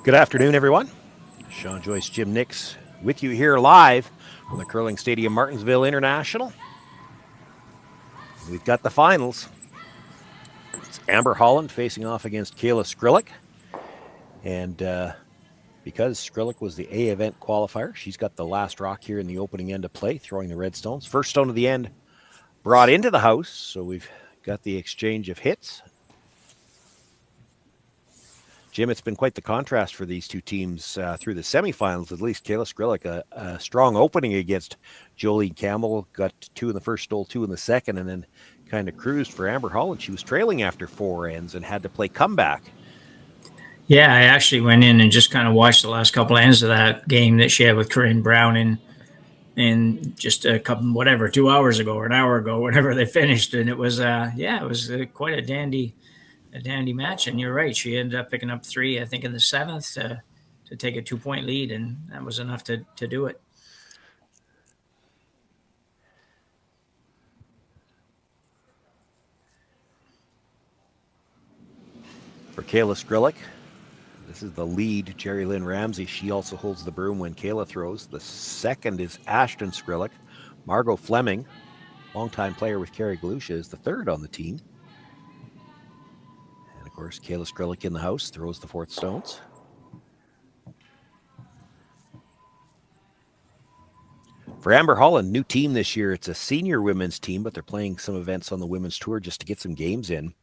Good afternoon, everyone. Shawn, Joyce, Jim, Nix with you here live from the Curling Stadium, Martensville International. We've got the finals. It's Amber Holland facing off against Kayla Skrlik. And because Skrlik was the A event qualifier, she's got the last rock here in the opening end of play, throwing the red stones. First stone of the end brought into the house, so we've got the exchange of hits. Jim, it's been quite the contrast for these two teams through the semifinals, at least. Kayla Skrlik, a strong opening against Jolene Campbell, got 2 in the first, stole 2 in the second, and then kind of cruised for Amber Holland. She was trailing after 4 ends and had to play comeback. Yeah, I actually went in and just kind of watched the last couple ends of that game that she had with Corinne Brown in just a couple, 2 hours ago or an hour ago, whenever they finished. And it was, quite a dandy match. And you're right. She ended up picking up 3, I think, in the 7th to take a 2-point lead. And that was enough to do it. For Kayla Skrlik, this is the lead, Jerry Lynn Ramsey. She also holds the broom when Kayla throws. The second is Ashton Skrlik. Margot Fleming, longtime player with Carey Galusha, is the third on the team. And of course, Kayla Skrlik in the house throws the 4th stones. For Amber Holland, new team this year. It's a senior women's team, but they're playing some events on the women's tour just to get some games in.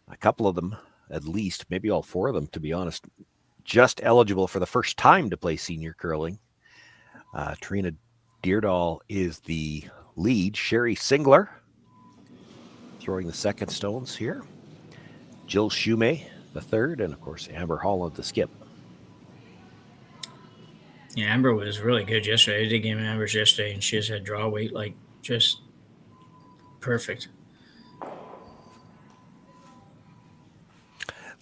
A couple of them, at least, maybe all 4 of them, to be honest, just eligible for the first time to play senior curling. Trina Deardahl is the lead. Sherry Singler throwing the 2nd stones here. Jill Shumay, the 3rd, and of course, Amber Holland, the skip. Yeah, Amber was really good yesterday. I did game Amber's yesterday, and she just had draw weight, just perfect.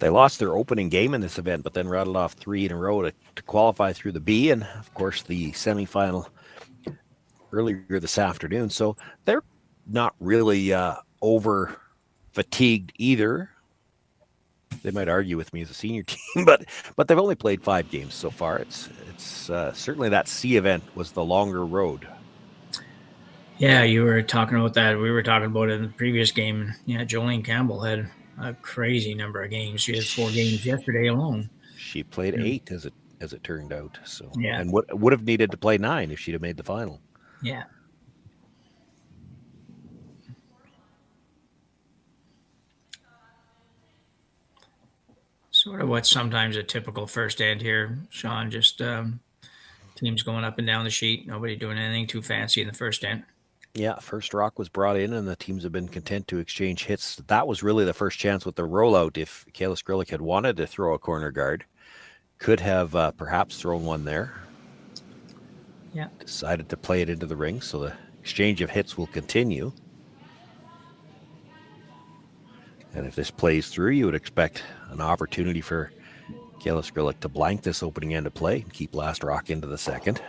They lost their opening game in this event, but then rattled off 3 in a row to qualify through the B, and of course the semifinal earlier this afternoon. So they're not really over fatigued either. They might argue with me as a senior team, but they've only played 5 games so far. It's certainly that C event was the longer road. Yeah, you were talking about that. We were talking about it in the previous game. Yeah, Jolene Campbell had a crazy number of games. She had 4 games yesterday alone. She played 8 as it turned out. So yeah, and would have needed to play 9 if she'd have made the final. Yeah. Sort of what's sometimes a typical first end here, Shawn. Just teams going up and down the sheet. Nobody doing anything too fancy in the first end. Yeah, first rock was brought in, and the teams have been content to exchange hits. That was really the first chance with the rollout. If Kayla Skrlik had wanted to throw a corner guard, could have perhaps thrown one there. Yeah. Decided to play it into the ring, so the exchange of hits will continue. And if this plays through, you would expect an opportunity for Kayla Skrlik to blank this opening end of play and keep last rock into the second.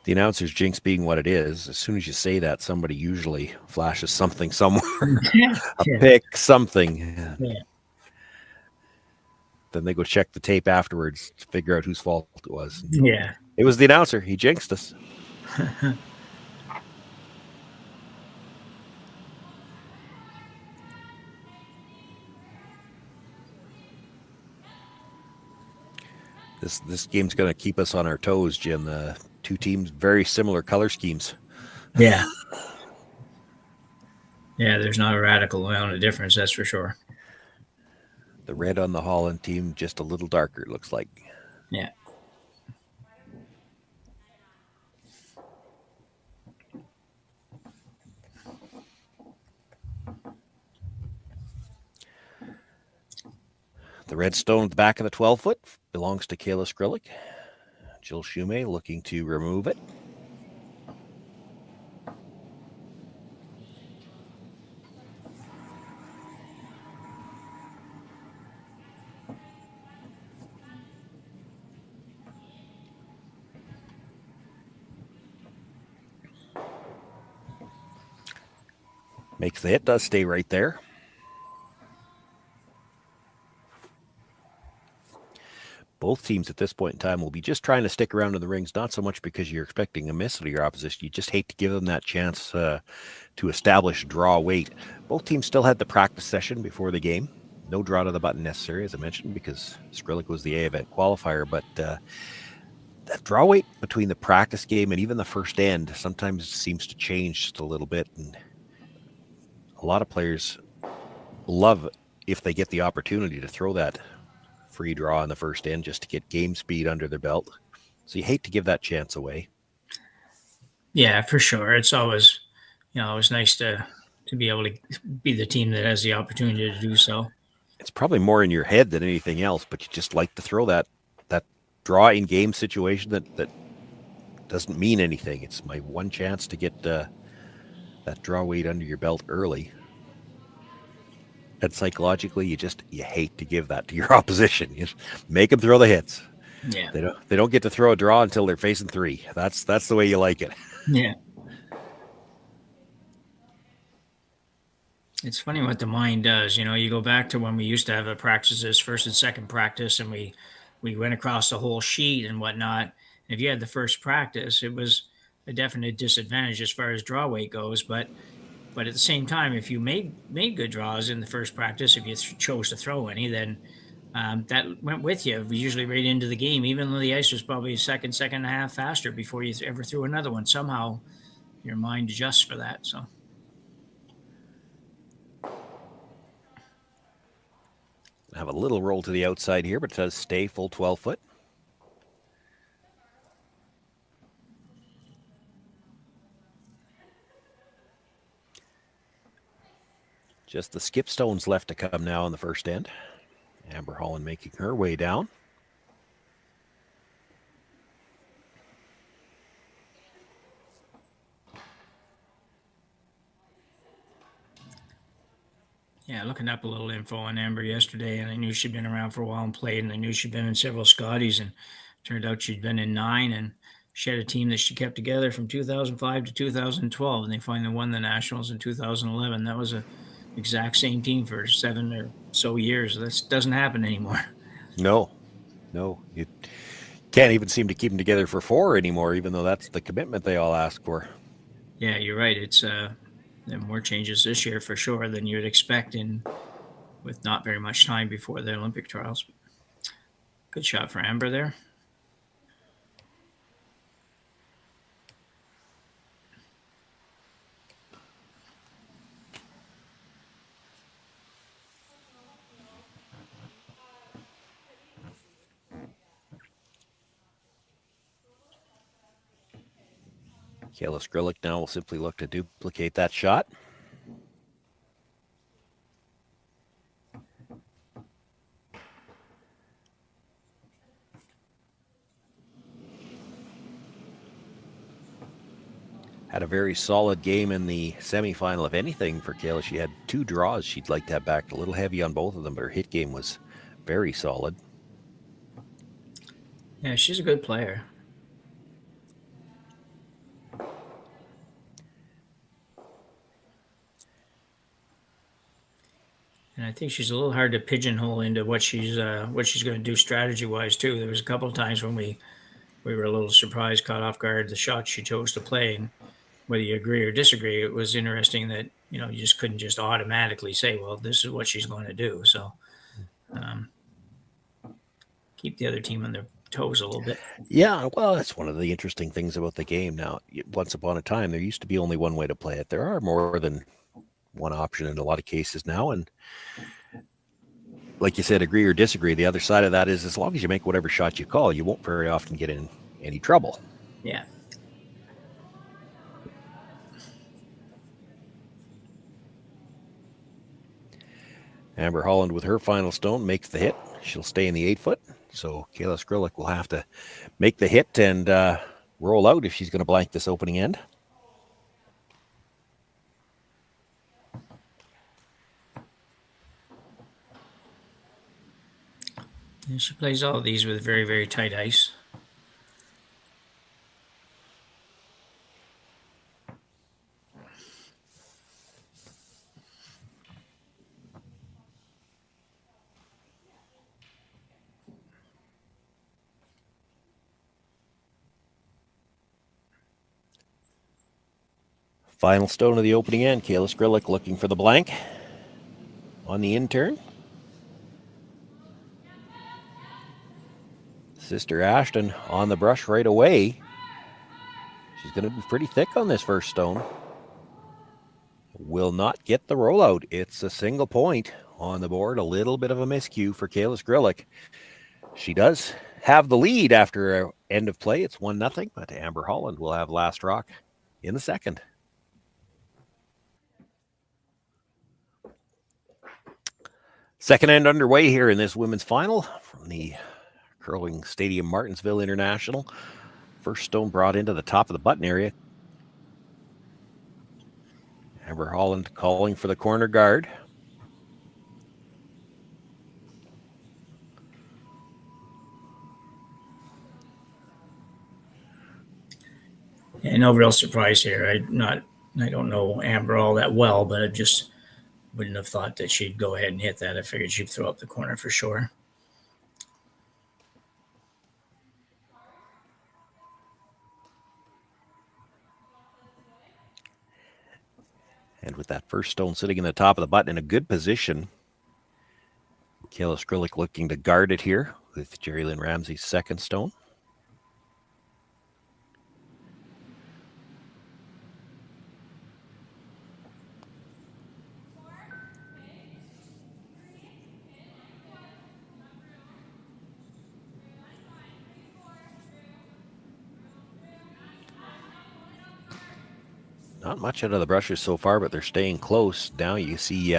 The announcer's jinx being what it is, as soon as you say that, somebody usually flashes something somewhere. A pick, something. Yeah. Then they go check the tape afterwards to figure out whose fault it was. Yeah. It was the announcer. He jinxed us. This game's going to keep us on our toes, Jim. The 2 teams, very similar color schemes. Yeah. Yeah, there's not a radical amount of difference, that's for sure. The red on the Holland team, just a little darker, it looks like. Yeah. The red stone at the back of the 12-foot belongs to Kayla Skrlik. Jill Shumay looking to remove it. Makes the hit, does stay right there. both teams at this point in time will be just trying to stick around in the rings, not so much because you're expecting a miss of your opposition. You just hate to give them that chance to establish draw weight. Both teams still had the practice session before the game. No draw to the button necessary, as I mentioned, because Skrlik was the A event qualifier. But that draw weight between the practice game and even the first end sometimes seems to change just a little bit. And a lot of players love if they get the opportunity to throw that free draw in the first end just to get game speed under their belt. So you hate to give that chance away. Yeah, for sure. It's always, always nice to be able to be the team that has the opportunity to do so. It's probably more in your head than anything else, but you just like to throw that draw in game situation that doesn't mean anything. It's my one chance to get that draw weight under your belt early. And psychologically, you hate to give that to your opposition. You just make them throw the hits. Yeah, they don't get to throw a draw until they're facing three. That's the way you like it. yeah. It's funny what the mind does. You go back to when we used to have the practices, first and second practice, and we went across the whole sheet and whatnot. If you had the first practice, it was a definite disadvantage as far as draw weight goes. But at the same time, if you made good draws in the first practice, if you chose to throw any, then that went with you usually right into the game, even though the ice was probably a second and a half faster before you ever threw another one. Somehow your mind adjusts for that. So. Have a little roll to the outside here, but it does stay full 12 foot. Just the skip stones left to come now in the first end. Amber Holland making her way down. Yeah, looking up a little info on Amber yesterday, and I knew she'd been around for a while and played, and I knew she'd been in several Scotties, and turned out she'd been in 9, and she had a team that she kept together from 2005 to 2012, and they finally won the Nationals in 2011. That was a exact same team for 7 or so years. That doesn't happen anymore. No. You can't even seem to keep them together for 4 anymore, even though that's the commitment they all ask for. Yeah, you're right. It's there are more changes this year for sure than you'd expect with not very much time before the Olympic trials. Good shot for Amber there. Kayla Skrlik now will simply look to duplicate that shot. Had a very solid game in the semifinal. If anything, for Kayla, she had 2 draws she'd like to have back. A little heavy on both of them, but her hit game was very solid. Yeah, she's a good player. And I think she's a little hard to pigeonhole into what she's going to do strategy wise too. There was a couple of times when we were a little surprised, caught off guard, the shots she chose to play, and whether you agree or disagree, it was interesting that you just couldn't just automatically say, well, this is what she's going to do. So keep the other team on their toes a little bit. Yeah, well, that's one of the interesting things about the game now. Once upon a time, there used to be only one way to play it. There are more than one option in a lot of cases now, and like you said, agree or disagree. The other side of that is, as long as you make whatever shot you call, you won't very often get in any trouble. Yeah. Amber Holland with her final stone makes the hit. She'll stay in the 8 foot. So Kayla Skrlik will have to make the hit and roll out if she's going to blank this opening end. And she plays all of these with very, very tight ice. Final stone of the opening end. Kayla Skrlik looking for the blank on the in turn. Sister Ashton on the brush right away. She's going to be pretty thick on this first stone. Will not get the rollout. It's a single point on the board. A little bit of a miscue for Kayla Skrlik. She does have the lead after end of play. It's 1-0, but Amber Holland will have last rock in the second. Second end underway here in this women's final from the Curling Stadium Martensville International. First stone brought into the top of the button area. Amber Holland calling for the corner guard. And no real surprise here. I don't know Amber all that well, but I just wouldn't have thought that she'd go ahead and hit that. I figured she'd throw up the corner for sure. And with that first stone sitting in the top of the button in a good position, Kayla Skrlik looking to guard it here with Jerry Lynn Ramsey's second stone. Not much out of the brushes so far, but they're staying close. Now you see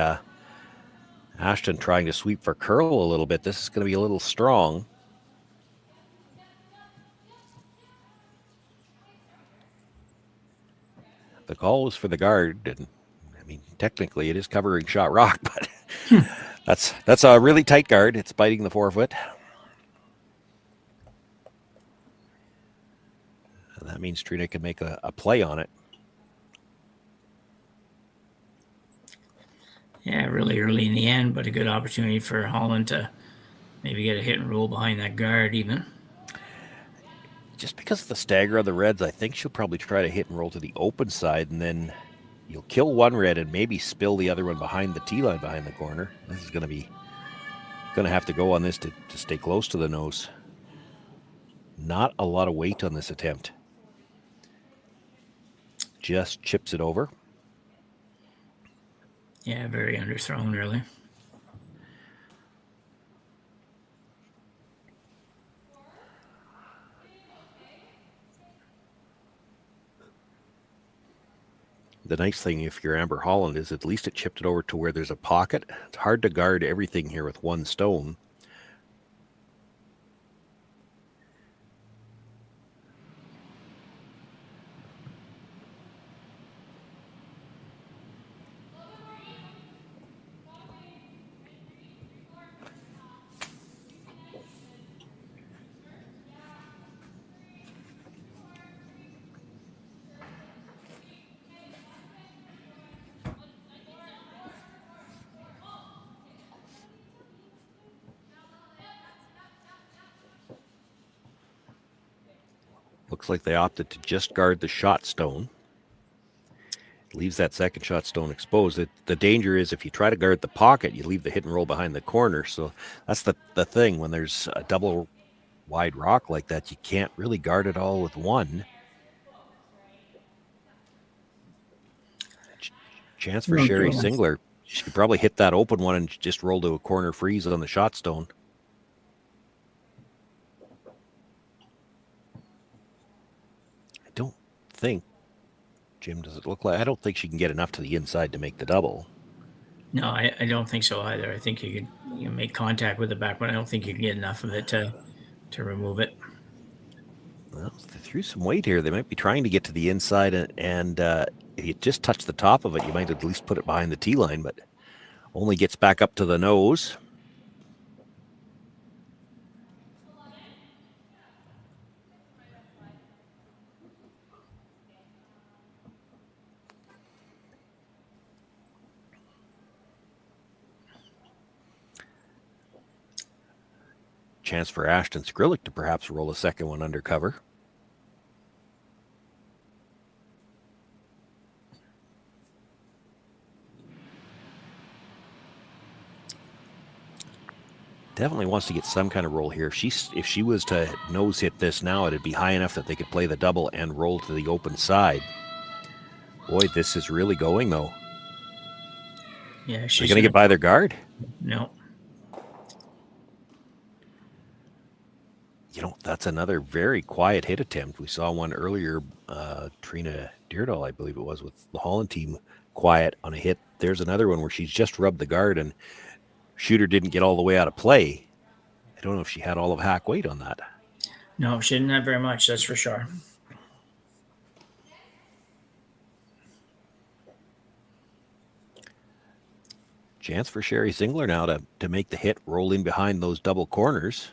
Ashton trying to sweep for curl a little bit. This is going to be a little strong. The call was for the guard, and I mean, technically it is covering shot rock, but that's a really tight guard. It's biting the forefoot. And that means Trina can make a play on it. Yeah, really early in the end, but a good opportunity for Holland to maybe get a hit and roll behind that guard even. Just because of the stagger of the Reds, I think she'll probably try to hit and roll to the open side, and then you'll kill one Red and maybe spill the other one behind the tee line behind the corner. This is going to have to go on this to stay close to the nose. Not a lot of weight on this attempt. Just chips it over. Yeah, very underthrown, really. The nice thing if you're Amber Holland is at least it chipped it over to where there's a pocket. It's hard to guard everything here with one stone. Looks like they opted to just guard the shot stone. Leaves that second shot stone exposed. The danger is if you try to guard the pocket, you leave the hit and roll behind the corner. So that's the thing. When there's a double wide rock like that, you can't really guard it all with one. Chance for Sherry Singler. She could probably hit that open one and just roll to a corner freeze on the shot stone. I don't think, Jim, does it look like? I don't think she can get enough to the inside to make the double. No, I don't think so either. I think you can make contact with the back, but I don't think you can get enough of it to remove it. Well, they threw some weight here. They might be trying to get to the inside, and if you just touch the top of it, you might at least put it behind the tee line, but only gets back up to the nose. Chance for Ashton Skrlik to perhaps roll a second one undercover. Definitely wants to get some kind of roll here. If she was to nose hit this now, it'd be high enough that they could play the double and roll to the open side. Boy, this is really going, though. Yeah, she's going to get by their guard. No. That's another very quiet hit attempt. We saw one earlier, Trina Deerdahl, I believe it was, with the Holland team, quiet on a hit. There's another one where she's just rubbed the guard and shooter didn't get all the way out of play. I don't know if she had all of hack weight on that. No, she didn't have very much, that's for sure. Chance for Sherry Zingler now to make the hit, roll in behind those double corners.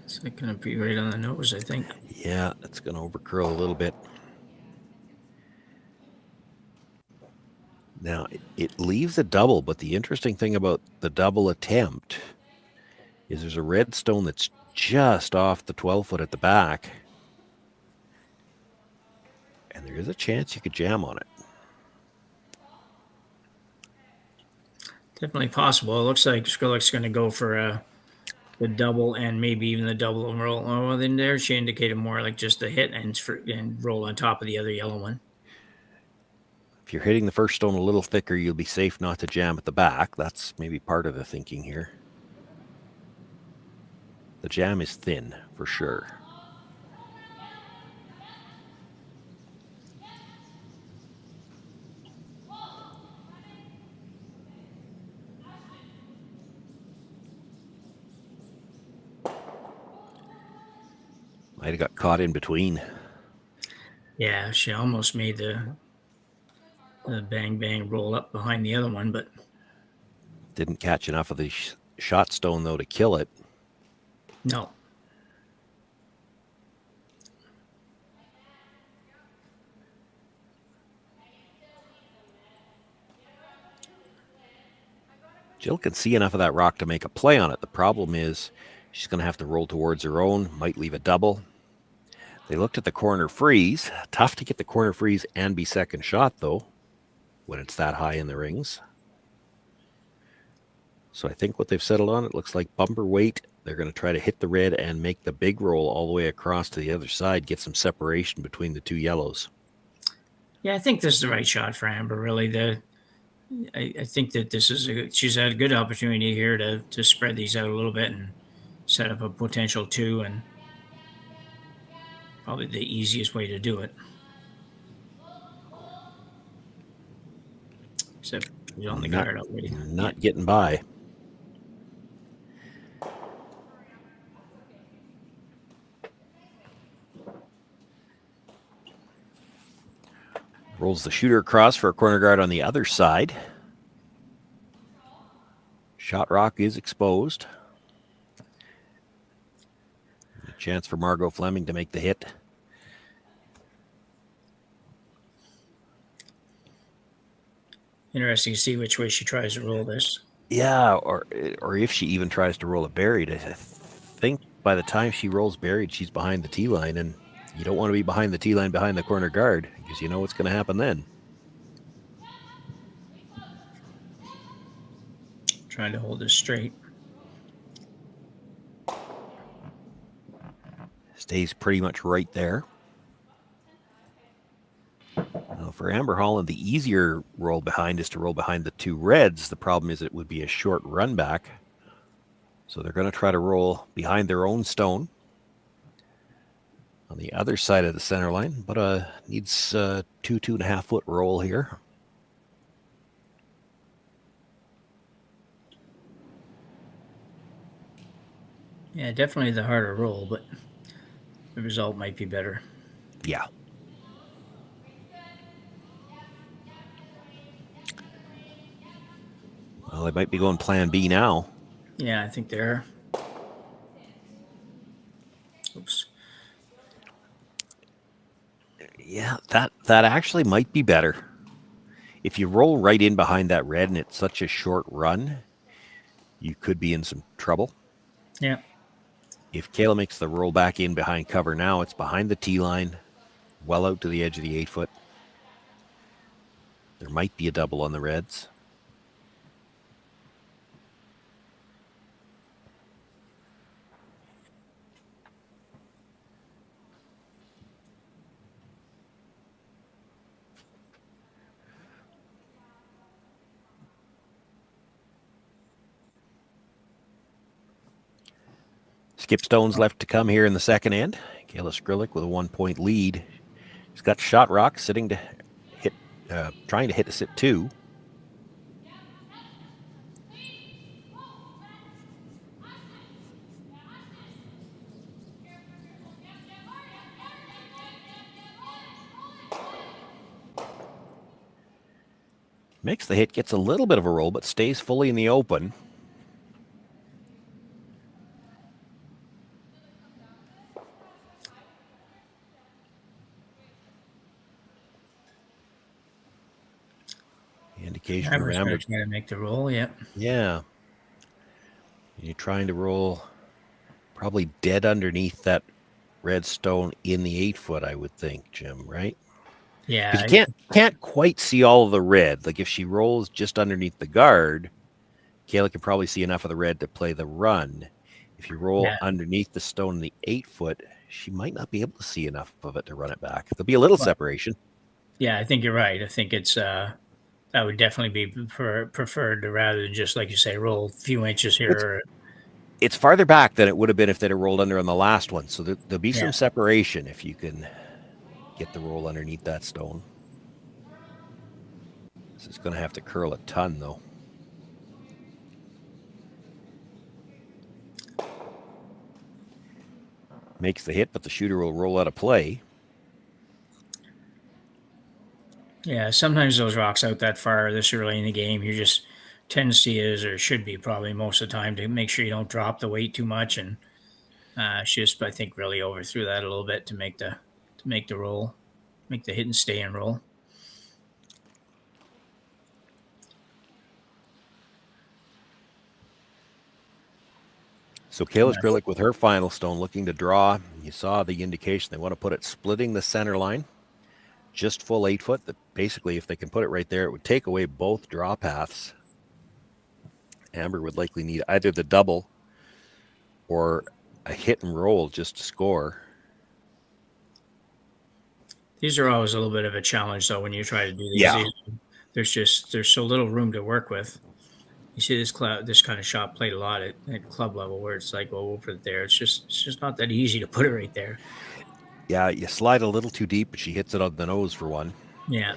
It's going to be right on the nose, I think. Yeah, it's going to overcurl a little bit. Now, it leaves a double, but the interesting thing about the double attempt is there's a red stone that's just off the 12-foot at the back. And there is a chance you could jam on it. Definitely possible. It looks like Skrlik's going to go for the double and maybe even the double and roll. Oh, well, then there she indicated more like just the hit and roll on top of the other yellow one. If you're hitting the first stone a little thicker, you'll be safe not to jam at the back. That's maybe part of the thinking here. The jam is thin, for sure. Might have got caught in between. Yeah, she almost made the bang bang roll up behind the other one, but didn't catch enough of the shot stone though to kill it. No. Jill can see enough of that rock to make a play on it. The problem is she's going to have to roll towards her own, might leave a double. They looked at the corner freeze. Tough to get the corner freeze and be second shot, though, when it's that high in the rings. So I think what they've settled on, it looks like bumper weight. They're going to try to hit the red and make the big roll all the way across to the other side, get some separation between the two yellows. Yeah, I think this is the right shot for Amber, really. I think that this is she's had a good opportunity here to spread these out a little bit and set up a potential two, and probably the easiest way to do it. Except he's on the guard already. Not getting by. Rolls the shooter across for a corner guard on the other side. Shot rock is exposed. A chance for Margot Fleming to make the hit. Interesting to see which way she tries to roll this. Yeah, or if she even tries to roll it buried. I think by the time she rolls buried, she's behind the tee line, and you don't want to be behind the tee line behind the corner guard because you know what's going to happen then. Trying to hold this straight. Stays pretty much right there. Now for Amber Holland, the easier roll behind is to roll behind the two reds. The problem is it would be a short run back. So they're going to try to roll behind their own stone on the other side of the center line, but needs a 2.5 foot roll here. Yeah, definitely the harder roll, but the result might be better. Yeah. Well, they might be going plan B now. Yeah, I think they're. Oops. Yeah, that actually might be better. if you roll right in behind that red and it's such a short run, you could be in some trouble. Yeah. If Kayla makes the roll back in behind cover now, it's behind the tee line, well out to the edge of the 8-foot. There might be a double on the reds. Skip stones left to come here in the second end. Kayla Skrlik with a 1-point lead. She's got shot rock sitting to hit, trying to hit a sit 2. Makes the hit, gets a little bit of a roll, but stays fully in the open. The indication Amber's from Amber. trying to make the roll. Yeah. Yeah. You're trying to roll probably dead underneath that red stone in the 8-foot, I would think, Jim, right? Yeah. Because you can't quite see all of the red. Like if she rolls just underneath the guard, Kayla can probably see enough of the red to play the run. If you roll underneath the stone in the 8-foot, she might not be able to see enough of it to run it back. There'll be a little separation. Yeah, I think you're right. I think it's that would definitely be preferred to rather than just, like you say, roll a few inches here. It's farther back than it would have been if they'd have rolled under on the last one. So there'll be some separation if you can get the roll underneath that stone. This is going to have to curl a ton, though. Makes the hit, but the shooter will roll out of play. Yeah, sometimes those rocks out that far this early in the game, your just tendency is, or should be probably most of the time, to make sure you don't drop the weight too much. And she just, I think, really overthrew that a little bit to make the roll, make the hit and stay and roll. So Kayla Skrlik with her final stone looking to draw. You saw the indication they want to put it splitting the center line. Just full 8-foot. That basically, if they can put it right there, it would take away both draw paths. Amber would likely need either the double or a hit and roll just to score. These are always a little bit of a challenge, though, when you try to do these. Yeah. There's so little room to work with. You see this kind of shot played a lot at club level, where it's like, well, we'll put it there. It's just not that easy to put it right there. Yeah, you slide a little too deep, but she hits it on the nose for one. Yeah.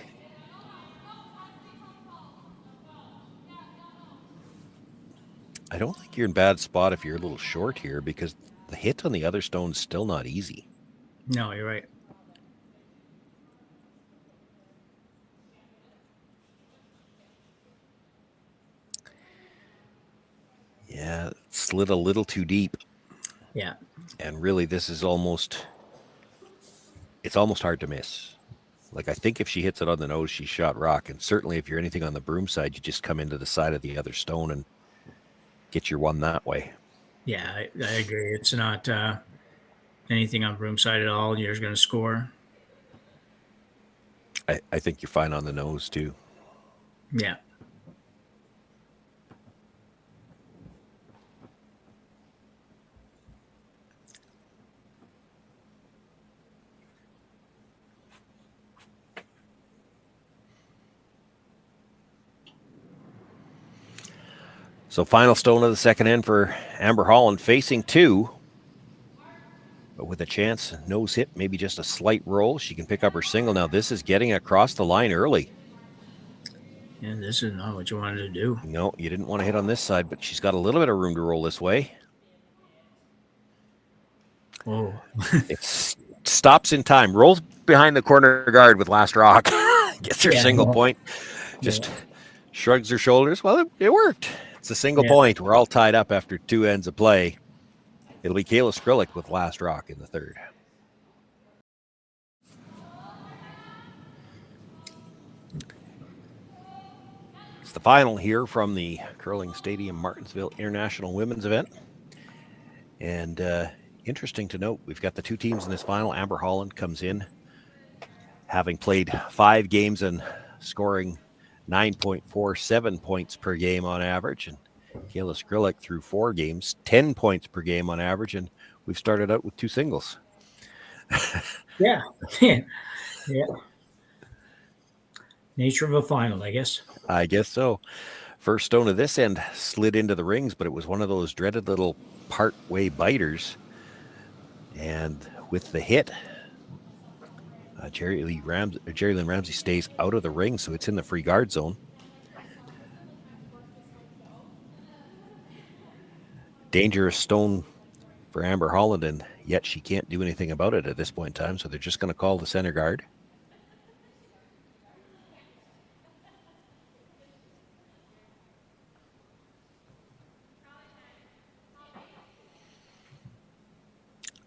I don't think you're in bad spot if you're a little short here, because the hit on the other stone's still not easy. No, you're right. Yeah, slid a little too deep. Yeah. And really, this is almost hard to miss. Like, I think if she hits it on the nose, she shot rock. And certainly if you're anything on the broom side, you just come into the side of the other stone and get your one that way. Yeah, I agree. It's not anything on broom side at all. You're going to score. I think you're fine on the nose, too. Yeah. So final stone of the second end for Amber Holland, facing 2. But with a chance, nose hit, maybe just a slight roll, she can pick up her single. Now this is getting across the line early. Yeah, this is not what you wanted to do. No, you didn't want to hit on this side, but she's got a little bit of room to roll this way. Whoa. It stops in time, rolls behind the corner guard with last rock, gets her single point, just shrugs her shoulders. Well, it worked. It's a single point. We're all tied up after 2 ends of play. It'll be Kayla Skrlik with last rock in the third. It's the final here from the Curling Stadium Martensville International Women's event. And interesting to note, we've got the two teams in this final. Amber Holland comes in having played 5 games and scoring 9.47 points per game on average. And Kayla Skrlik through 4 games, 10 points per game on average. And we've started out with 2 singles. Yeah. Yeah. Nature of a final, I guess. I guess so. First stone of this end slid into the rings, but it was one of those dreaded little part-way biters. And with the hit, Jerry Lynn Ramsey stays out of the ring, so it's in the free guard zone. Dangerous stone for Amber Holland, and yet she can't do anything about it at this point in time, so they're just going to call the center guard.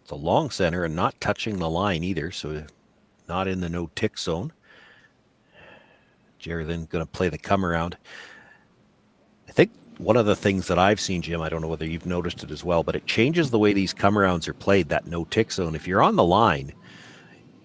It's a long center and not touching the line either, so not in the no-tick zone. Jerry Lynn going to play the come around. I think one of the things that I've seen, Jim, I don't know whether you've noticed it as well, but it changes the way these come arounds are played, that no-tick zone. If you're on the line,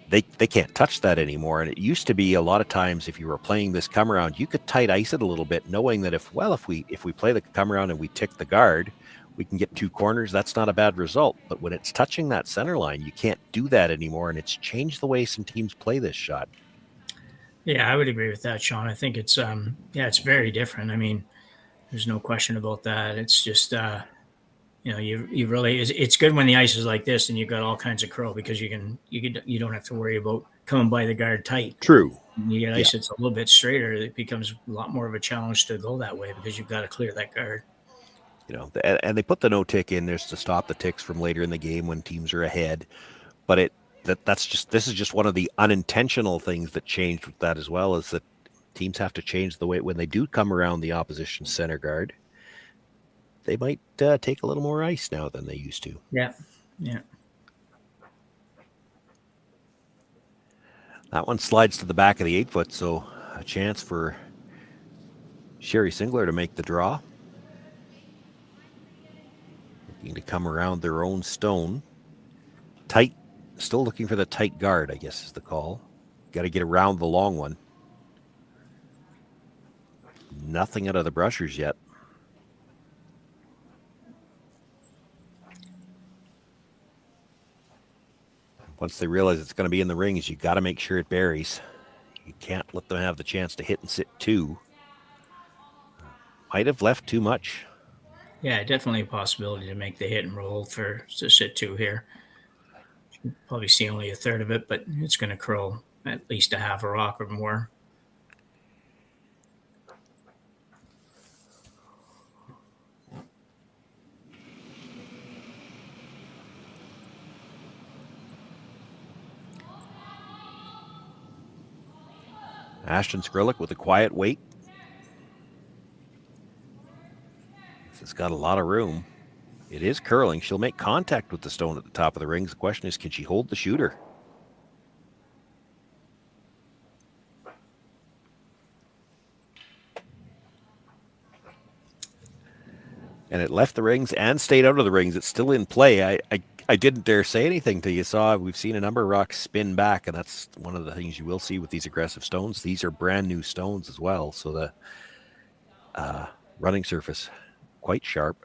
they can't touch that anymore. And it used to be a lot of times if you were playing this come around, you could tight ice it a little bit, knowing that if we play the come around and we tick the guard, we can get 2 corners. That's not a bad result. But when it's touching that center line, you can't do that anymore. And it's changed the way some teams play this shot. Yeah, I would agree with that, Shawn. I think it's it's very different. I mean, there's no question about that. It's just you really it's good when the ice is like this and you've got all kinds of curl because you don't have to worry about coming by the guard tight. True. When you get ice that's a little bit straighter, it becomes a lot more of a challenge to go that way because you've got to clear that guard. And they put the no tick in there to stop the ticks from later in the game when teams are ahead. But this is just one of the unintentional things that changed with that as well, is that teams have to change the way when they do come around the opposition center guard. They might take a little more ice now than they used to. Yeah. That one slides to the back of the 8-foot, so a chance for Sherry Singler to make the draw. Looking to come around their own stone. Tight, still looking for the tight guard, I guess is the call. Got to get around the long one. Nothing out of the brushers yet. Once they realize it's going to be in the rings, you got to make sure it buries. You can't let them have the chance to hit and sit 2. Might have left too much. Yeah, definitely a possibility to make the hit and roll to sit 2 here. You probably see only a third of it, but it's going to curl at least a half a rock or more. Ashton Skrlik with a quiet wait. It's got a lot of room. It is curling. She'll make contact with the stone at the top of the rings. The question is, can she hold the shooter? And it left the rings and stayed out of the rings. It's still in play. I didn't dare say anything till you saw. We've seen a number of rocks spin back, and that's one of the things you will see with these aggressive stones. These are brand new stones as well, so the running surface quite sharp.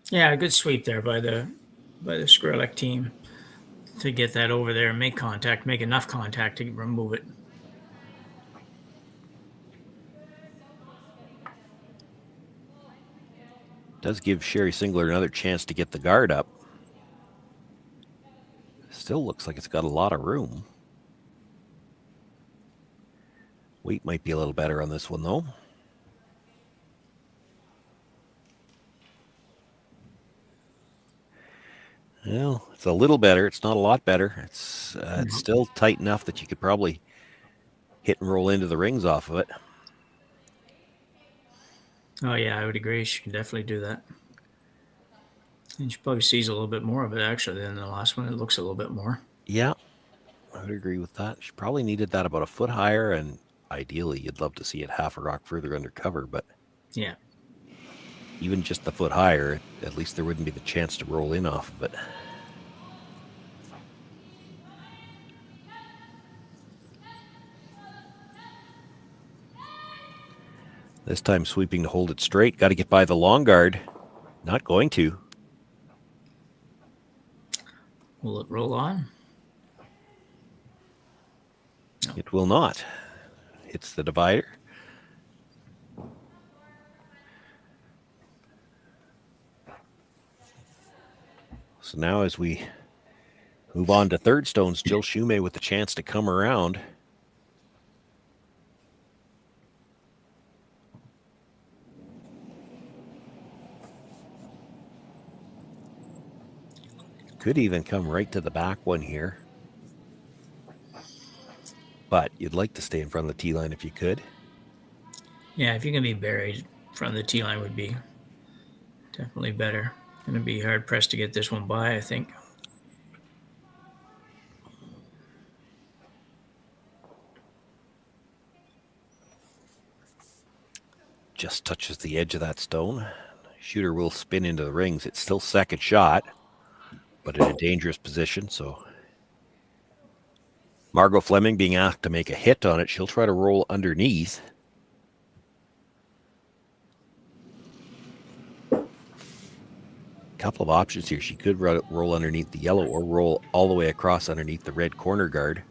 Yeah, a good sweep there by the Skrlik team to get that over there and make enough contact to remove it. Does give Sherry Singler another chance to get the guard up. Still looks like it's got a lot of room. Weight might be a little better on this one, though. Well, it's a little better. It's not a lot better. It's still tight enough that you could probably hit and roll into the rings off of it. Oh, yeah, I would agree. She can definitely do that. And she probably sees a little bit more of it, actually, than the last one. It looks a little bit more. Yeah. I would agree with that. She probably needed that about a foot higher, and ideally, you'd love to see it half a rock further under cover, but Yeah. even just the foot higher, at least there wouldn't be the chance to roll in off of it. This time sweeping to hold it straight. Got to get by the long guard. Not going to. Will it roll on? No. It will not. Hits the divider. So now as we move on to third stones, Jill Shumay with the chance to come around. Could even come right to the back one here. But you'd like to stay in front of the tee line if you could. Yeah, if you can be buried in front of the tee line would be definitely better. Going to be hard pressed to get this one by, I think. Just touches the edge of that stone. Shooter will spin into the rings. It's still second shot, but in a dangerous position. So Margot Fleming being asked to make a hit on it. She'll try to roll underneath. Couple of options here. She could roll underneath the yellow or roll all the way across underneath the red corner guard.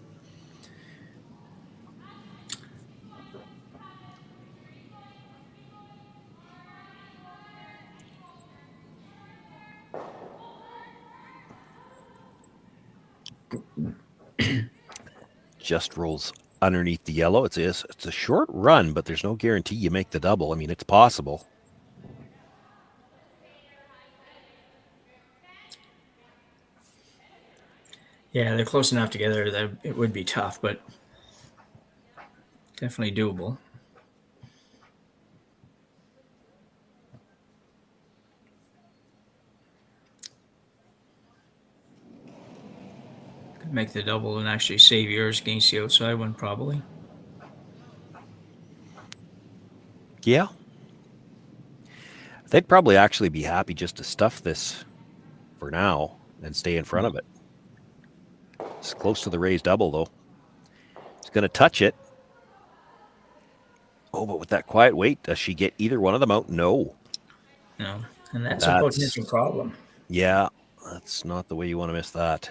Just rolls underneath the yellow. It's a short run, but there's no guarantee you make the double. I mean, it's possible. Yeah, they're close enough together that it would be tough, but definitely doable. Could make the double and actually save yours against the outside one, probably. Yeah. They'd probably actually be happy just to stuff this for now and stay in front of it. It's close to the raised double, though. It's going to touch it. Oh, but with that quiet weight, does she get either one of them out? No. No, and that's a potential problem. Yeah, that's not the way you want to miss that.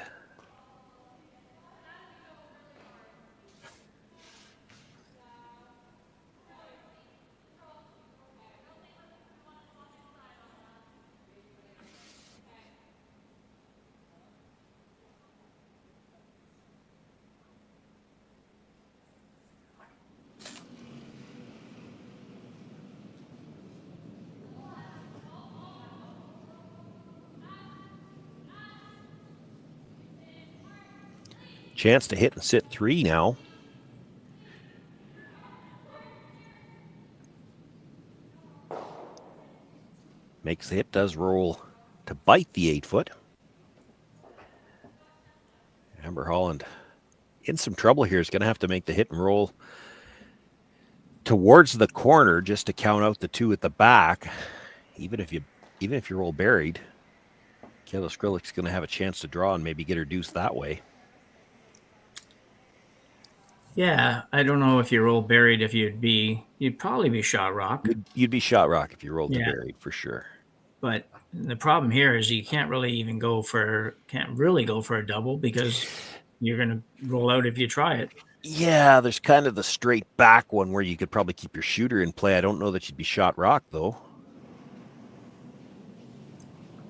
Chance to hit and sit 3 now. Makes the hit, does roll to bite the 8-foot. Amber Holland in some trouble here. Is going to have to make the hit and roll towards the corner just to count out the 2 at the back. Even if you roll buried, Kayla Skrlik's going to have a chance to draw and maybe get her deuce that way. Yeah, I don't know if you roll buried, if you'd probably be shot rock. You'd be shot rock if you rolled the buried for sure. But the problem here is you can't really go for a double because you're going to roll out if you try it. Yeah, there's kind of the straight back one where you could probably keep your shooter in play. I don't know that you'd be shot rock, though.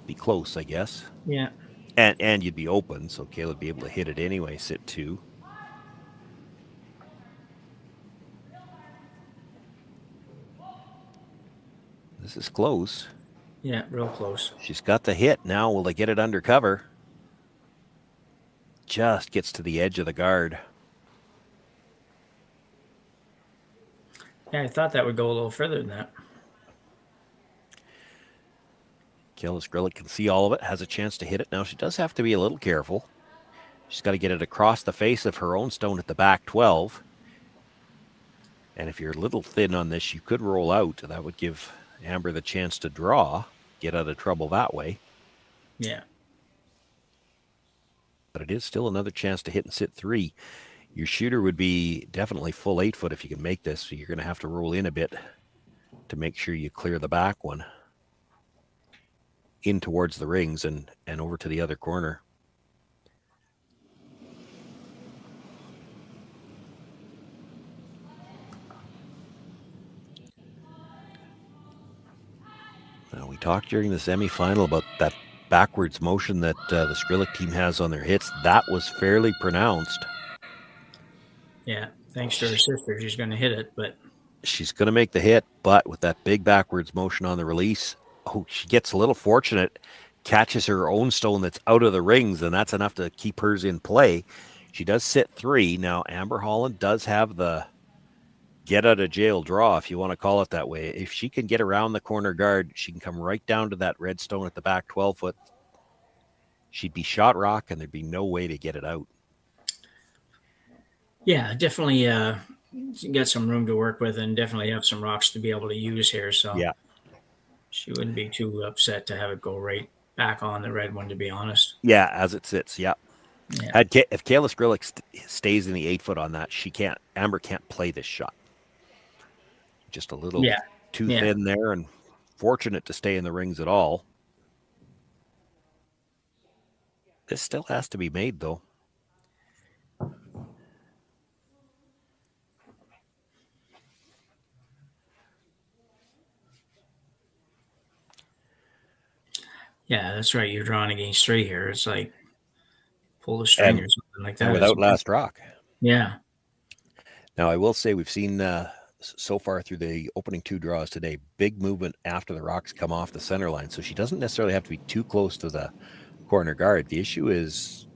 Be close, I guess. Yeah. And you'd be open, so Kayla would be able to hit it anyway, sit 2. This is close. Yeah, real close. She's got the hit. Now, will they get it under cover? Just gets to the edge of the guard. Yeah, I thought that would go a little further than that. Kayla Skrlik can see all of it, has a chance to hit it. Now, she does have to be a little careful. She's got to get it across the face of her own stone at the back 12. And if you're a little thin on this, you could roll out. That would give Amber the chance to draw, get out of trouble that way. Yeah. But it is still another chance to hit and sit 3. Your shooter would be definitely full 8 foot if you can make this. So you're going to have to roll in a bit to make sure you clear the back one in towards the rings and over to the other corner. Now, we talked during the semifinal about that backwards motion that the Skrlik team has on their hits. That was fairly pronounced. Yeah, thanks to her sister, she's going to hit it, but she's going to make the hit, but with that big backwards motion on the release, she gets a little fortunate, catches her own stone that's out of the rings, and that's enough to keep hers in play. She does sit 3. Now, Amber Holland does have the get out of jail draw, if you want to call it that way. If she can get around the corner guard, she can come right down to that red stone at the back 12 foot. She'd be shot rock, and there'd be no way to get it out. Yeah, definitely got some room to work with, and definitely have some rocks to be able to use here. So yeah, she wouldn't be too upset to have it go right back on the red one, to be honest. Yeah, as it sits, yeah. If Kayla Skrlik stays in the 8 foot on that, Amber can't play this shot. Just a little too thin there, and fortunate to stay in the rings at all. This still has to be made, though. Yeah, that's right. You're drawing against 3 here. It's like pull the string or something like that. And without last rock. Yeah. Now, I will say we've seen so far through the opening 2 draws today, big movement after the rocks come off the center line. So she doesn't necessarily have to be too close to the corner guard. The issue is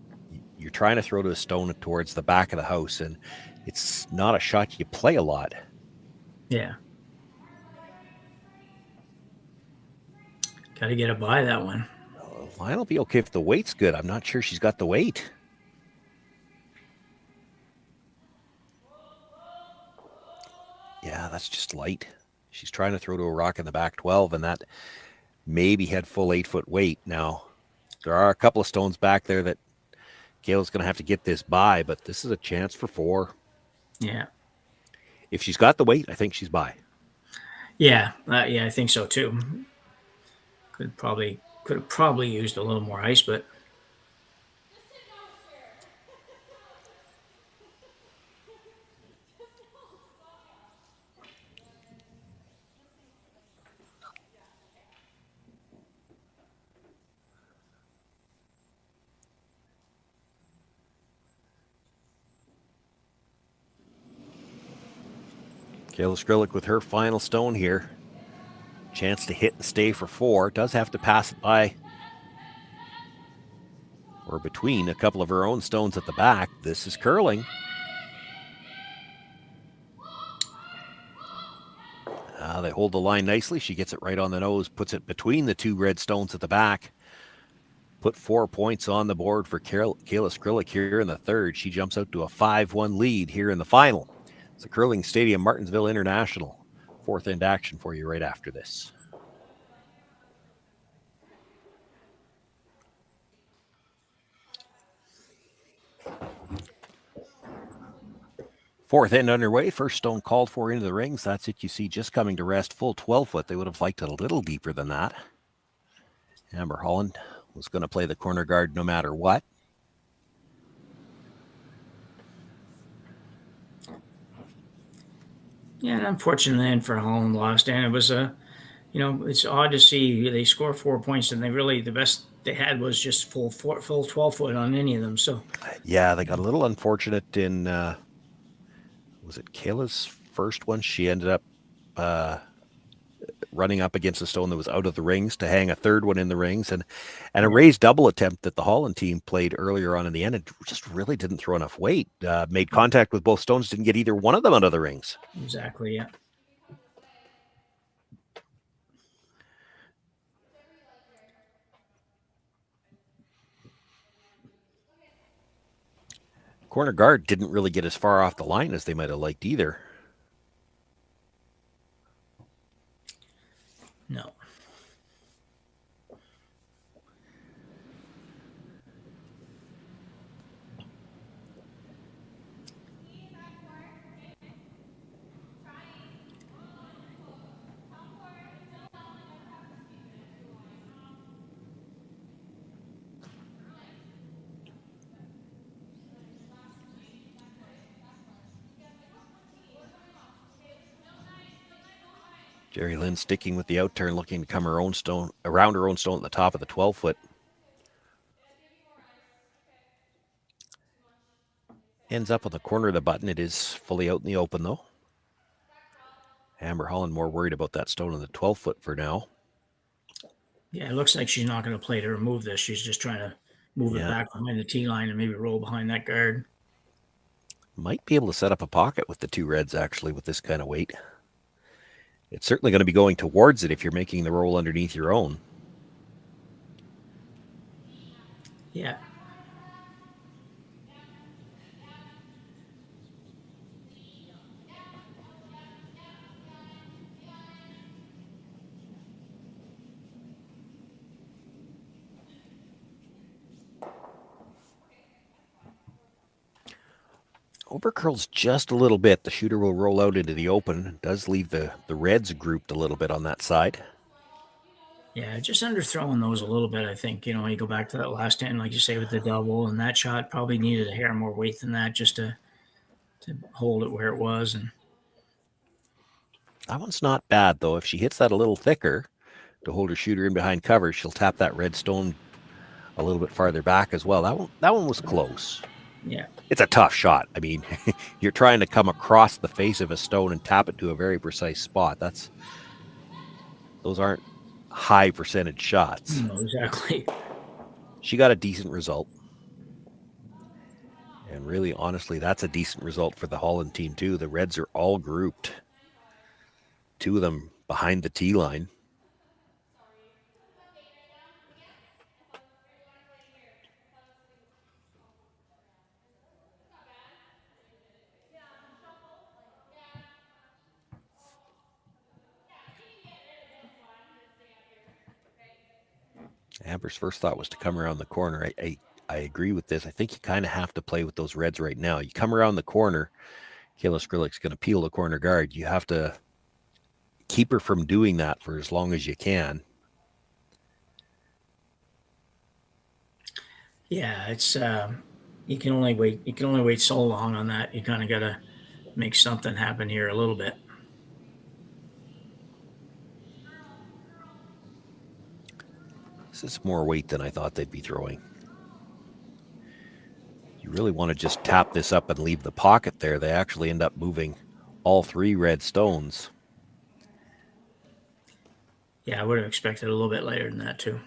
you're trying to throw to a stone towards the back of the house, and it's not a shot you play a lot. Yeah. Got to get it by that one. Line will be okay if the weight's good. I'm not sure she's got the weight. Yeah, that's just light. She's trying to throw to a rock in the back 12, and that maybe had full 8 foot weight. Now, there are a couple of stones back there that Kayla's going to have to get this by, but this is a chance for 4. Yeah. If she's got the weight, I think she's by. Yeah, I think so too. Could have probably used a little more ice, but Kayla Skrlik with her final stone here. Chance to hit and stay for 4. Does have to pass it by or between a couple of her own stones at the back. This is curling. They hold the line nicely. She gets it right on the nose, puts it between the 2 red stones at the back. Put 4 points on the board for Kayla Skrlik here in the third. She jumps out to a 5-1 lead here in the final. It's the Curling Stadium, Martensville International. 4th end action for you right after this. Fourth end underway. First stone called for into the rings. That's it you see just coming to rest. Full 12 foot. They would have liked it a little deeper than that. Amber Holland was going to play the corner guard no matter what. yeah, and unfortunately for Holland lost, and it was it's odd to see they score 4 points, and the best they had was just full 12 foot on any of them. So yeah, they got a little unfortunate in was it Kayla's first one? She ended up running up against a stone that was out of the rings to hang a third one in the rings, and a raised double attempt that the Holland team played earlier on in the end. It just really didn't throw enough weight. Made contact with both stones, didn't get either one of them out of the rings. Exactly, yeah. Corner guard didn't really get as far off the line as they might have liked either. No. Jerry Lynn sticking with the out turn, looking to come around her own stone at the top of the 12-foot. Ends up on the corner of the button. It is fully out in the open, though. Amber Holland more worried about that stone on the 12-foot for now. Yeah, it looks like she's not going to play to remove this. She's just trying to move it back behind the tee line and maybe roll behind that guard. Might be able to set up a pocket with the two reds, actually, with this kind of weight. It's certainly going to be going towards it if you're making the roll underneath your own. Yeah. Overcurls just a little bit. The shooter will roll out into the open. It does leave the reds grouped a little bit on that side. Yeah, just underthrowing those a little bit, I think. You go back to that last end, like you say, with the double, and that shot probably needed a hair more weight than that just to hold it where it was. And that one's not bad, though. If she hits that a little thicker to hold her shooter in behind cover, she'll tap that red stone a little bit farther back as well. That one was close. Yeah. It's a tough shot. I mean, you're trying to come across the face of a stone and tap it to a very precise spot. Those aren't high percentage shots. No, exactly. She got a decent result. And really, honestly, that's a decent result for the Holland team, too. The Reds are all grouped. Two of them behind the tee line. Amber's first thought was to come around the corner. I agree with this. I think you kind of have to play with those reds right now. You come around the corner, Kayla Skrlik's going to peel the corner guard. You have to keep her from doing that for as long as you can. Yeah, it's you can only wait. You can only wait so long on that. You kind of got to make something happen here a little bit. This is more weight than I thought they'd be throwing. You really want to just tap this up and leave the pocket there. They actually end up moving all three red stones. Yeah, I would have expected a little bit later than that too.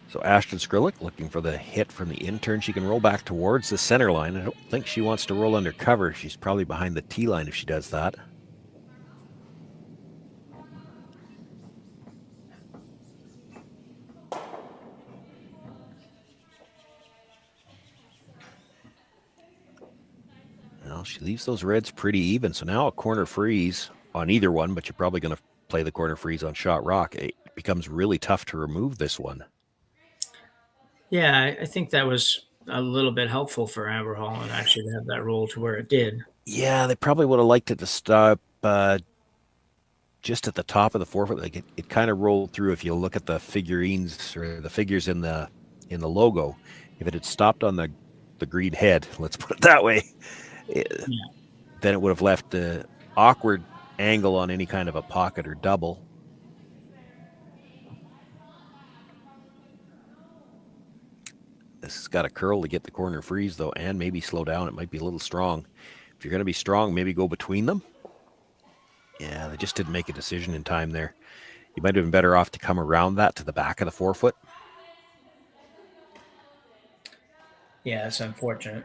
So Ashton Skrlik looking for the hit from the intern. She can roll back towards the center line. I don't think she wants to roll under cover. She's probably behind the tee line if she does that. Well, she leaves those reds pretty even. So now a corner freeze on either one, but you're probably going to play the corner freeze on Shot Rock. It becomes really tough to remove this one. Yeah, I think that was a little bit helpful for Amber Holland actually to have that roll to where it did. Yeah, they probably would have liked it to stop just at the top of the 4 foot. Like it kind of rolled through. If you look at the figurines or the figures in the logo, if it had stopped on the green head, let's put it that way, then it would have left the awkward angle on any kind of a pocket or double. This has got a curl to get the corner freeze, though, and maybe slow down. It might be a little strong. If you're going to be strong, maybe go between them. Yeah, they just didn't make a decision in time there. You might have been better off to come around that to the back of the forefoot. Yeah, it's unfortunate.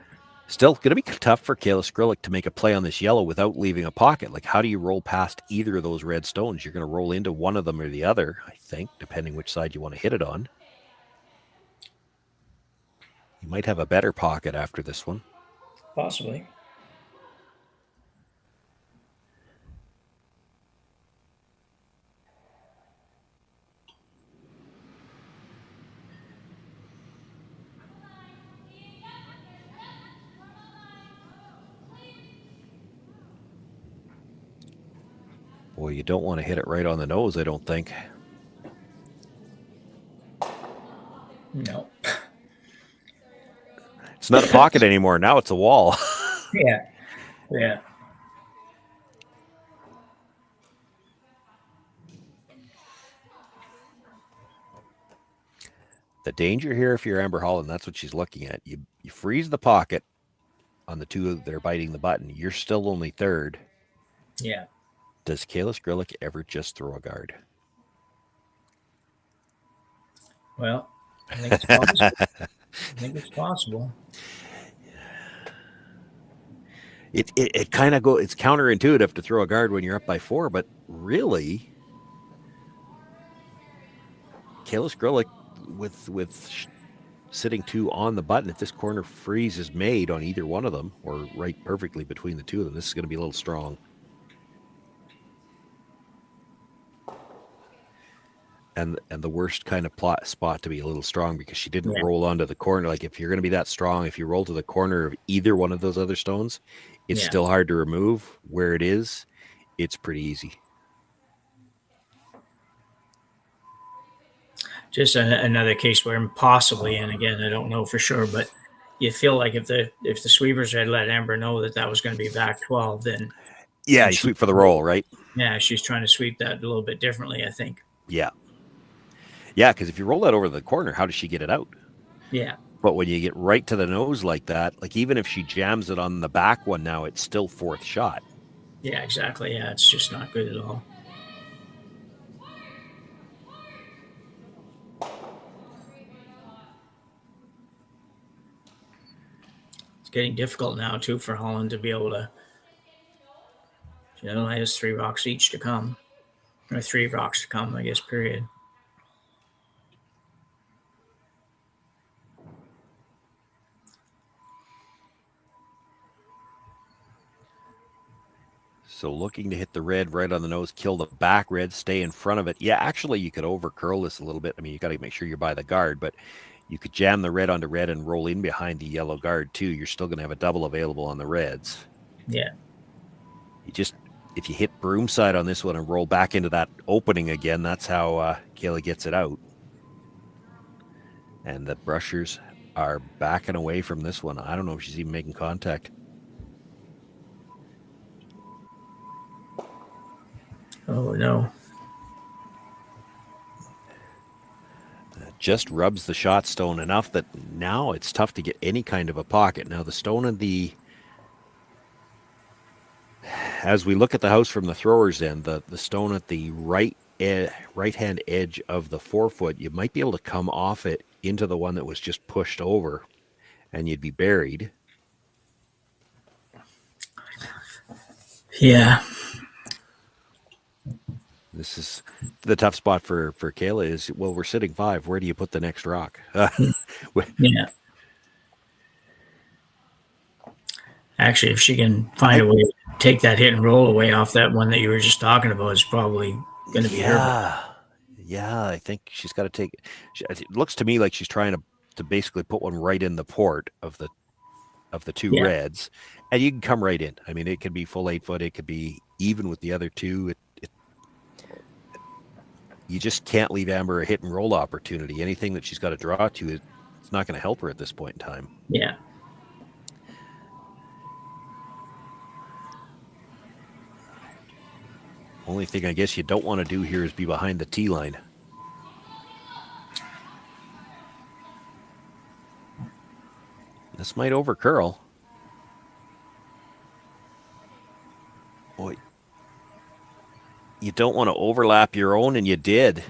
Still going to be tough for Kayla Skrlik to make a play on this yellow without leaving a pocket. Like, how do you roll past either of those red stones? You're going to roll into one of them or the other, I think, depending which side you want to hit it on. You might have a better pocket after this one. Possibly. Boy, you don't want to hit it right on the nose, I don't think. No. It's not a pocket anymore. Now it's a wall. Yeah. Yeah. The danger here, if you're Amber Holland, that's what she's looking at. You freeze the pocket on the two that are biting the button. You're still only third. Yeah. Does Kayla Skrlik ever just throw a guard? Well, I think it's possible. It kind of it's counterintuitive to throw a guard when you're up by 4, but really, Kayla Skrlik with sitting 2 on the button, if this corner freeze is made on either one of them or right perfectly between the two of them, this is going to be a little strong. And the worst kind of spot to be a little strong because she didn't roll onto the corner. Like, if you're going to be that strong, if you roll to the corner of either one of those other stones, it's still hard to remove. Where it is, it's pretty easy. Just another case where possibly, and again, I don't know for sure, but you feel like if the sweepers had let Amber know that was going to be back 12, then you sweep for the roll, right? Yeah, she's trying to sweep that a little bit differently, I think. Yeah, because if you roll that over the corner, how does she get it out? Yeah. But when you get right to the nose like that, like even if she jams it on the back one now, it's still 4th shot. Yeah, exactly. Yeah, it's just not good at all. It's getting difficult now, too, for Holland to be able to. She only has 3 rocks each to come. Or 3 rocks to come, I guess, period. So looking to hit the red right on the nose, kill the back red, stay in front of it. Yeah, actually, you could overcurl this a little bit. I mean, you got to make sure you're by the guard, but you could jam the red onto red and roll in behind the yellow guard, too. You're still going to have a double available on the reds. Yeah. If you hit broomside on this one and roll back into that opening again, that's how Cailey gets it out. And the brushers are backing away from this one. I don't know if she's even making contact. Oh, no. Just rubs the shot stone enough that now it's tough to get any kind of a pocket. Now the stone in the... As we look at the house from the thrower's end, the stone at the right-hand edge of the forefoot, you might be able to come off it into the one that was just pushed over, and you'd be buried. Yeah. This is the tough spot for Kayla is, well, we're sitting 5. Where do you put the next rock? Yeah. Actually, if she can find a way to take that hit and roll away off that one that you were just talking about, it's probably going to be her. Yeah, I think she's got to take it. It looks to me like she's trying to basically put one right in the port of the two reds, and you can come right in. I mean, it could be full 8 foot. It could be even with the other two. You just can't leave Amber a hit and roll opportunity. Anything that she's got to draw to, it's not going to help her at this point in time. Yeah. Only thing I guess you don't want to do here is be behind the tee line. This might overcurl. Boy. you don't want to overlap your own, and you did.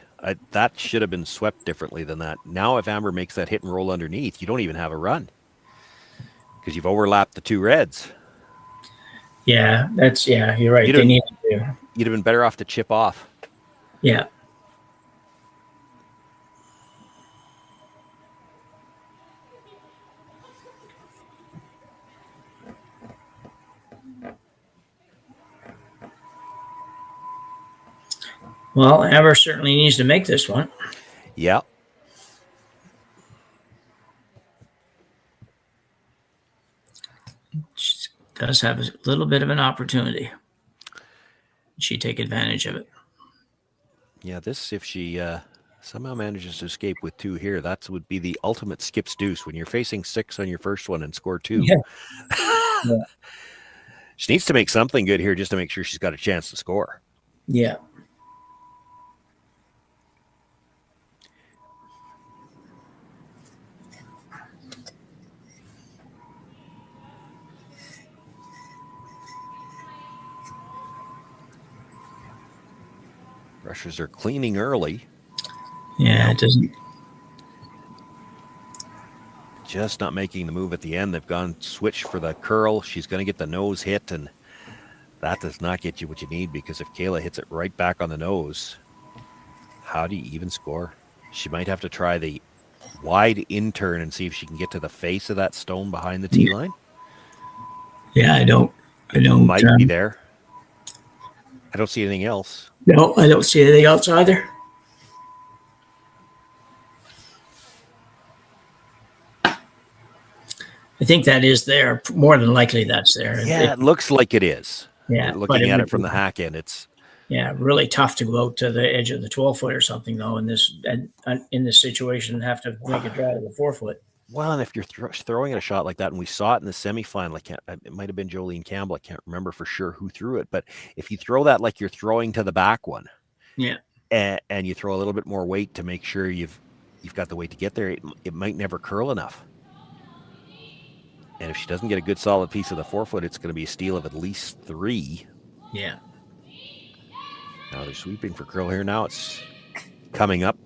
That should have been swept differently than that. Now, if Amber makes that hit and roll underneath, you don't even have a run because you've overlapped the two reds. Yeah, you're right. They need to. You'd have been better off to chip off. Yeah. Well, Amber certainly needs to make this one. Yeah. She does have a little bit of an opportunity. She take advantage of it. Yeah, if she somehow manages to escape with 2 here, that would be the ultimate skips deuce when you're facing 6 on your first one and score 2. Yeah. Yeah. She needs to make something good here just to make sure she's got a chance to score. Yeah. Rushers are cleaning early. Yeah, it doesn't. Just not making the move at the end. They've gone switch for the curl. She's going to get the nose hit, and that does not get you what you need because if Kayla hits it right back on the nose, how do you even score? She might have to try the wide in turn and see if she can get to the face of that stone behind the tee line. Yeah, I don't. Might be there. I don't see anything else. No, I don't see anything else either. I think that is there. More than likely, that's there. Yeah, it looks like it is. Yeah, looking at it from the hack end, it's really tough to go out to the edge of the 12-foot or something though in this situation and have to make a drive to the 4-foot. Well, and if you're throwing at a shot like that, and we saw it in the semifinal, it might have been Jolene Campbell. I can't remember for sure who threw it, but if you throw that like you're throwing to the back one, yeah, and you throw a little bit more weight to make sure you've got the weight to get there, it might never curl enough. And if she doesn't get a good solid piece of the 4-foot, it's going to be a steal of at least 3. Yeah. Now they're sweeping for curl here. Now it's coming up.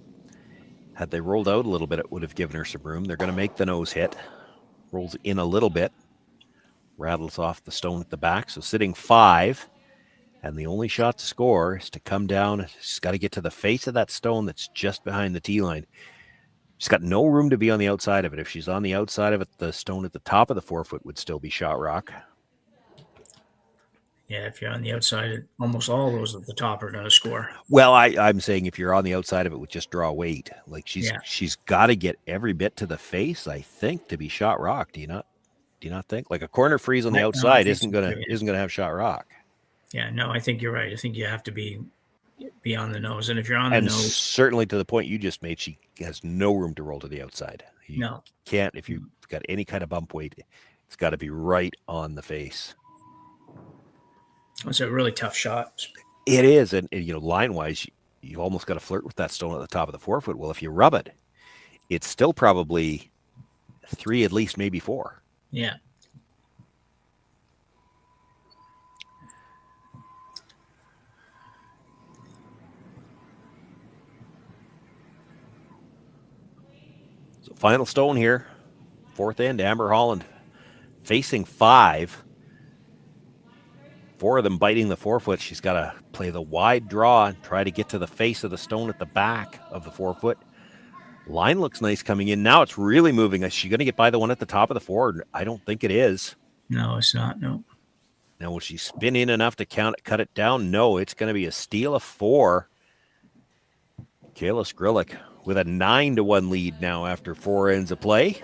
Had they rolled out a little bit, it would have given her some room. They're going to make the nose hit. Rolls in a little bit. Rattles off the stone at the back. So sitting 5. And the only shot to score is to come down. She's got to get to the face of that stone that's just behind the tee line. She's got no room to be on the outside of it. If she's on the outside of it, the stone at the top of the 4-foot would still be shot rock. Yeah, if you're on the outside, almost all those at the top are going to score. Well, I'm saying if you're on the outside of it with just draw weight, like she's got to get every bit to the face, I think, to be shot rock. Do you not think? Like a corner freeze on the outside isn't gonna have shot rock. Yeah, no, I think you're right. I think you have to be on the nose, and if you're on the nose, certainly to the point you just made, she has no room to roll to the outside. You can't if you've got any kind of bump weight. It's got to be right on the face. It's a really tough shot. It is, and line wise, you almost got to flirt with that stone at the top of the 4-foot. Well, if you rub it, it's still probably 3, at least maybe 4. Yeah. So final stone here, 4th end, Amber Holland facing 5. 4 of them biting the 4-foot. She's got to play the wide draw and try to get to the face of the stone at the back of the 4-foot. Line looks nice coming in. Now it's really moving. Is she going to get by the one at the top of the 4? I don't think it is. No, it's not. No. Now, will she spin in enough to cut it down? No, it's going to be a steal of 4. Kayla Skrlik with a 9-1 lead now after 4 ends of play.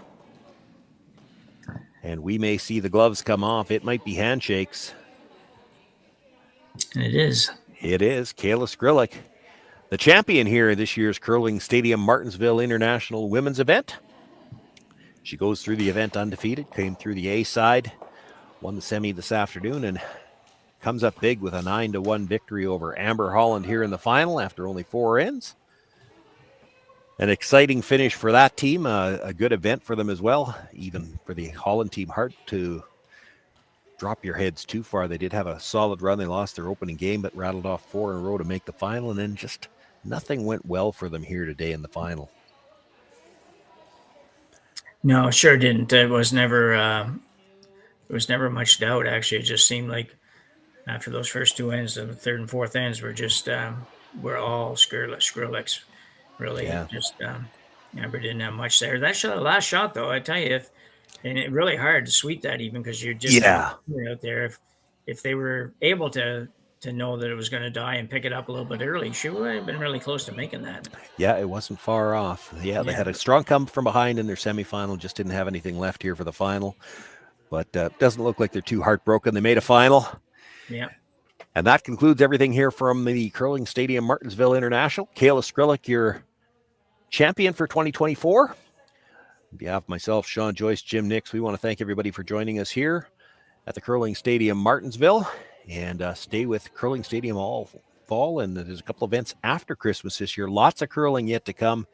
And we may see the gloves come off. It might be handshakes. It is. It is. Kayla Skrlik, the champion here this year's Curling Stadium Martensville International Women's Event. She goes through the event undefeated, came through the A side, won the semi this afternoon, and comes up big with a 9-1 victory over Amber Holland here in the final after only 4 ends. An exciting finish for that team, a good event for them as well, even for the Holland team. Hard to drop your heads too far. They did have a solid run. They lost their opening game, but rattled off 4 in a row to make the final, and then just nothing went well for them here today in the final. No, sure didn't. It was never. There was never much doubt. Actually, it just seemed like after those first two ends, the third and fourth ends were just we're all Skrlik's. Really, Yeah. just never didn't have much there. That shot, last shot though, I tell you, and it really hard to sweep that even because you're just out there. If they were able to know that it was going to die and pick it up a little bit early, she would have been really close to making that. Yeah, it wasn't far off. Yeah, they had a strong come from behind in their semifinal, just didn't have anything left here for the final. But doesn't look like they're too heartbroken. They made a final. Yeah. And that concludes everything here from the Curling Stadium Martensville International. Kayla Skrlik, your champion for 2024. On behalf of myself, Shawn, Joyce, Jim, Nix, we want to thank everybody for joining us here at the Curling Stadium Martensville. And stay with Curling Stadium all fall. And there's a couple events after Christmas this year. Lots of curling yet to come.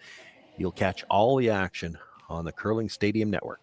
You'll catch all the action on the Curling Stadium Network.